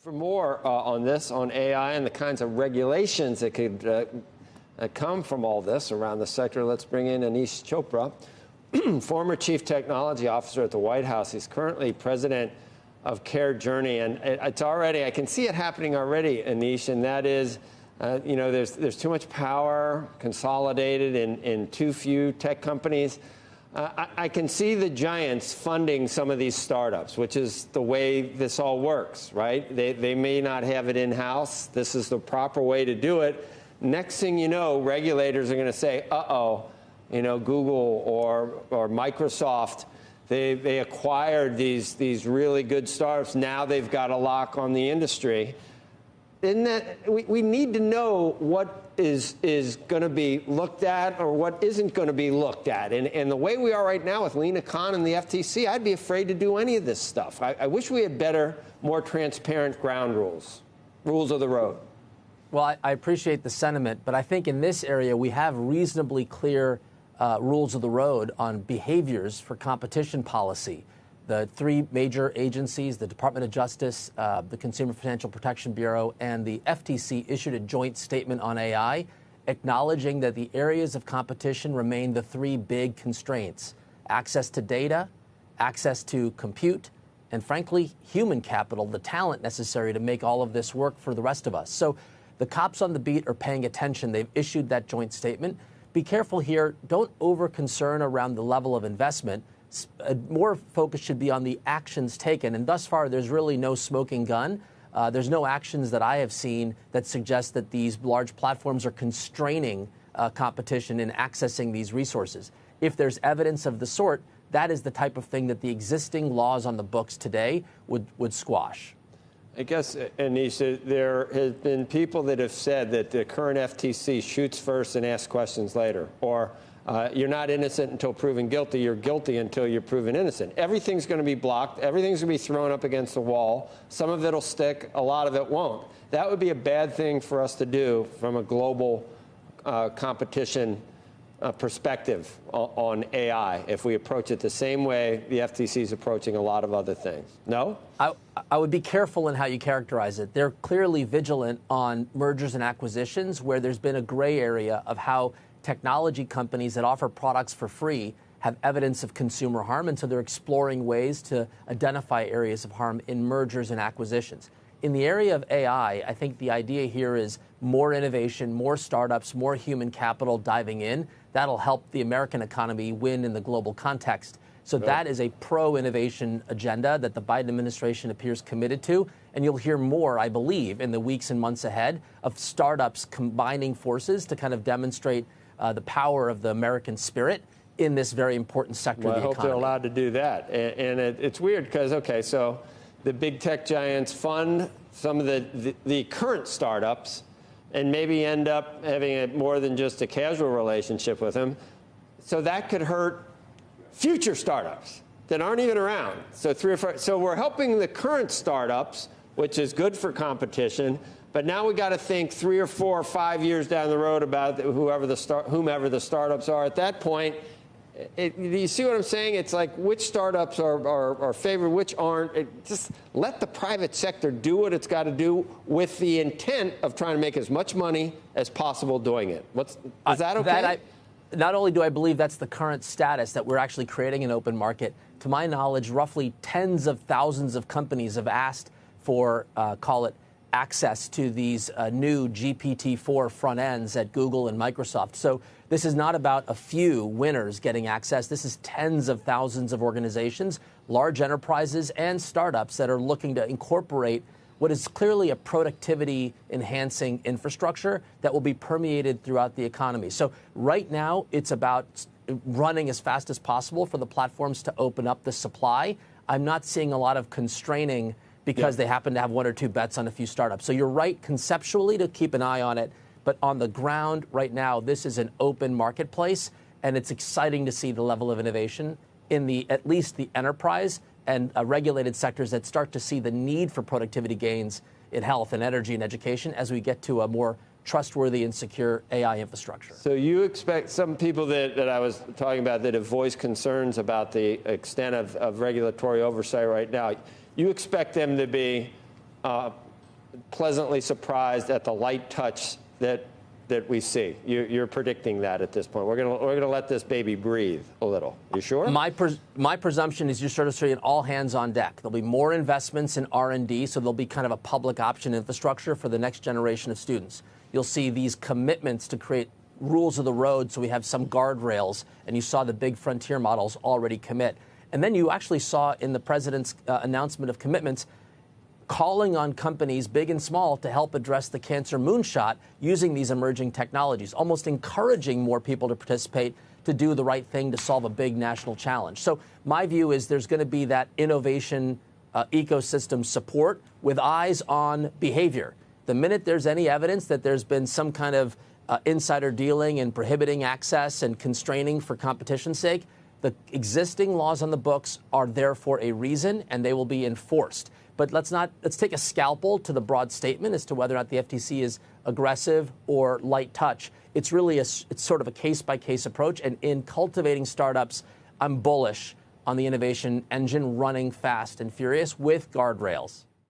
For more on this, on AI and the kinds of regulations that could come from all this around the sector, let's bring in Aneesh Chopra, former Chief Technology Officer at the White House. He's currently president of Care Journey, and it's already, I can see it happening already, Aneesh, and that is, there's too much power consolidated in too few tech companies. I can see the giants funding some of these startups, which is the way this all works, right? They may not have it in-house. This is the proper way to do it. Next thing you know, regulators are going to say, uh-oh, Google or Microsoft, they acquired these really good startups. Now they've got a lock on the industry. Isn't that, we need to know what is going to be looked at or what isn't going to be looked at. And the way we are right now with Lena Khan and the FTC, I'd be afraid to do any of this stuff. I wish we had better, more transparent ground rules of the road. Well, I appreciate the sentiment, but I think in this area we have reasonably clear rules of the road on behaviors for competition policy. The three major agencies, the Department of Justice, the Consumer Financial Protection Bureau, and the FTC issued a joint statement on AI, acknowledging that the areas of competition remain the three big constraints: access to data, access to compute, and frankly, human capital, the talent necessary to make all of this work for the rest of us. So the cops on the beat are paying attention. They've issued that joint statement. Be careful here. Don't over-concern around the level of investment. More focus should be on the actions taken. And thus far, there's really no smoking gun. There's no actions that I have seen that suggest that these large platforms are constraining competition in accessing these resources. If there's evidence of the sort, that is the type of thing that the existing laws on the books today would squash. I guess, Aneesh, there has been people that have said that the current FTC shoots first and asks questions later, or you're not innocent until proven guilty, you're guilty until you're proven innocent. Everything's going to be blocked. Everything's going to be thrown up against the wall. Some of it will stick. A lot of it won't. That would be a bad thing for us to do from a global competition perspective on AI if we approach it the same way the FTC is approaching a lot of other things. No? I would be careful in how you characterize it. They're clearly vigilant on mergers and acquisitions where there's been a gray area of how technology companies that offer products for free have evidence of consumer harm, and so they're exploring ways to identify areas of harm in mergers and acquisitions. In the area of AI, I think the idea here is more innovation, more startups, more human capital diving in. That'll help the American economy win in the global context. So that is a pro-innovation agenda that the Biden administration appears committed to. And you'll hear more, I believe, in the weeks and months ahead of startups combining forces to kind of demonstrate the power of the American spirit in this very important sector of the economy. I hope they're allowed to do that. And it's weird because, okay, so the big tech giants fund some of the current startups and maybe end up having more than just a casual relationship with them. So that could hurt future startups that aren't even around. So 3 or 4. So we're helping the current startups, which is good for competition. But now we got to think 3 or 4 or 5 years down the road about whomever the startups are. At that point, you see what I'm saying? It's like which startups are favored, which aren't. Just let the private sector do what it's got to do with the intent of trying to make as much money as possible doing it. Is that okay? Not only do I believe that's the current status, that we're actually creating an open market, to my knowledge, roughly tens of thousands of companies have asked for, call it, access to these new GPT-4 front ends at Google and Microsoft. So this is not about a few winners getting access. This is tens of thousands of organizations, large enterprises and startups that are looking to incorporate what is clearly a productivity-enhancing infrastructure that will be permeated throughout the economy. So right now, it's about running as fast as possible for the platforms to open up the supply. I'm not seeing a lot of constraining because they happen to have 1 or 2 bets on a few startups. So you're right conceptually to keep an eye on it. But on the ground right now, this is an open marketplace, and it's exciting to see the level of innovation in at least the enterprise and regulated sectors that start to see the need for productivity gains in health and energy and education as we get to a more trustworthy and secure AI infrastructure. So you expect some people that I was talking about that have voiced concerns about the extent of regulatory oversight right now, you expect them to be pleasantly surprised at the light touch that we see. You're predicting that at this point. We're gonna let this baby breathe a little. You sure? My presumption is you're sort of seeing all hands on deck. There'll be more investments in R&D, so there'll be kind of a public option infrastructure for the next generation of students. You'll see these commitments to create rules of the road, so we have some guardrails, and you saw the big frontier models already commit. And then you actually saw in the president's announcement of commitments calling on companies, big and small, to help address the cancer moonshot using these emerging technologies, almost encouraging more people to participate, to do the right thing to solve a big national challenge. So my view is there's going to be that innovation ecosystem support with eyes on behavior. The minute there's any evidence that there's been some kind of insider dealing and prohibiting access and constraining for competition's sake, the existing laws on the books are there for a reason, and they will be enforced. But let's take a scalpel to the broad statement as to whether or not the FTC is aggressive or light touch. It's really it's sort of a case-by-case approach. And in cultivating startups, I'm bullish on the innovation engine running fast and furious with guardrails.